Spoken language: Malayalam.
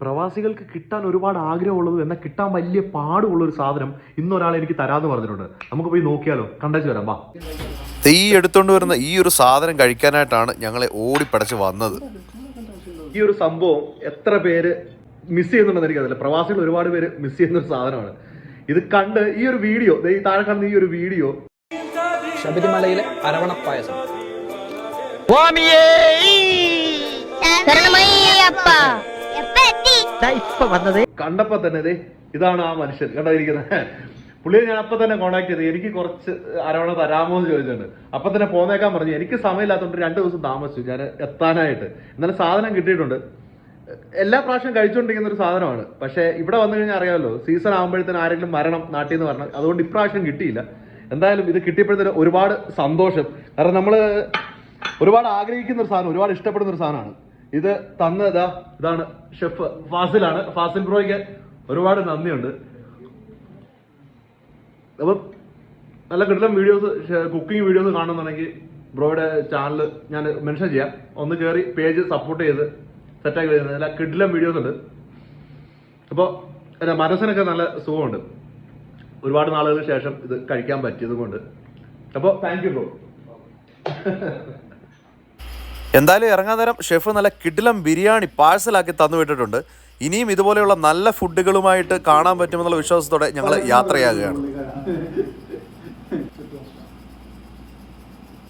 പ്രവാസികൾക്ക് കിട്ടാൻ ഒരുപാട് ആഗ്രഹമുള്ളതും എന്നാൽ കിട്ടാൻ വലിയ പാടുള്ള ഒരു സാധനം ഇന്നൊരാൾ എനിക്ക് തരാമെന്ന് പറഞ്ഞിട്ടുണ്ട്. നമുക്ക് പോയി നോക്കിയാലോ? കണ്ടേച്ച് വരാം, വാ. തീ എടുത്തുകൊണ്ട് വരുന്ന ഈ ഒരു സാധനം കഴിക്കാനായിട്ടാണ് ഞങ്ങളെ ഓടിപ്പടച്ച് വന്നത്. ഈ ഒരു സംഭവം എത്ര പേര് മിസ് ചെയ്യുന്നുണ്ടെന്ന് എനിക്കറിയില്ല. പ്രവാസികൾ ഒരുപാട് പേര് മിസ് ചെയ്യുന്ന ഒരു സാധനമാണ്. ഇത് കണ്ട് ഈ ഒരു വീഡിയോ, ഈ താഴെ കാണുന്ന ഈ ഒരു വീഡിയോ, ശബരിമലയിലെ അരവണപ്പായസം കണ്ടപ്പോ തന്നെ ഇതാണ് ആ മനുഷ്യൻ കണ്ടിരിക്കുന്നത്. പുള്ളിയെ ഞാൻ അപ്പൊ തന്നെ കോൺടാക്ട് ചെയ്ത് എനിക്ക് കുറച്ച് അരവണ തരാമോ എന്ന് ചോദിച്ചിട്ടുണ്ട്. അപ്പൊ തന്നെ പോന്നേക്കാൻ പറഞ്ഞു. എനിക്ക് സമയമില്ലാത്തതുകൊണ്ട് 2 ദിവസം താമസിച്ചു ഞാൻ എത്താനായിട്ട്. എന്നാലും സാധനം കിട്ടിയിട്ടുണ്ട്. എല്ലാ പ്രാവശ്യം കഴിച്ചുകൊണ്ടിരിക്കുന്ന ഒരു സാധനമാണ്. പക്ഷെ ഇവിടെ വന്നു കഴിഞ്ഞാൽ അറിയാമല്ലോ, സീസൺ ആകുമ്പോഴത്തേനും ആരെങ്കിലും മരണം നാട്ടിൽ നിന്ന് പറഞ്ഞാൽ, അതുകൊണ്ട് ഇപ്രാവശ്യം കിട്ടിയില്ല. എന്തായാലും ഇത് കിട്ടിയപ്പോഴത്തേനും ഒരുപാട് സന്തോഷം. കാരണം നമ്മൾ ഒരുപാട് ആഗ്രഹിക്കുന്ന ഒരു സാധനം, ഒരുപാട് ഇഷ്ടപ്പെടുന്ന ഒരു സാധനമാണ്. ഇത് തന്നത് ഇതാണ് ഷെഫ് ഫാസിലാണ്. ഫാസിൽ ബ്രോയ്ക്ക് ഒരുപാട് നന്ദിയുണ്ട്. അപ്പം നല്ല കിടിലം വീഡിയോസ്, കുക്കിംഗ് വീഡിയോസ് കാണുന്നുണ്ടെങ്കിൽ ബ്രോയുടെ ചാനൽ ഞാൻ മെൻഷൻ ചെയ്യാം. ഒന്ന് കയറി പേജ് സപ്പോർട്ട് ചെയ്ത് സെറ്റാക്കി വരുന്നത് നല്ല കിടിലം വീഡിയോസ് ഉണ്ട്. അപ്പോൾ എൻ്റെ മനസ്സിനൊക്കെ നല്ല സുഖമുണ്ട്. ഒരുപാട് നാളുകൾക്ക് ശേഷം ഇത് കഴിക്കാൻ പറ്റിയത് കൊണ്ട്. അപ്പോൾ താങ്ക് യു ബ്രോ. എന്തായാലും ഇറങ്ങാൻ നേരം ഷെഫ് നല്ല കിടിലം ബിരിയാണി പാഴ്സലാക്കി തന്നു വിട്ടിട്ടുണ്ട്. ഇനിയും ഇതുപോലെയുള്ള നല്ല ഫുഡുകളുമായിട്ട് കാണാൻ പറ്റുമെന്നുള്ള വിശ്വാസത്തോടെ ഞങ്ങൾ യാത്രയാകുകയാണ്.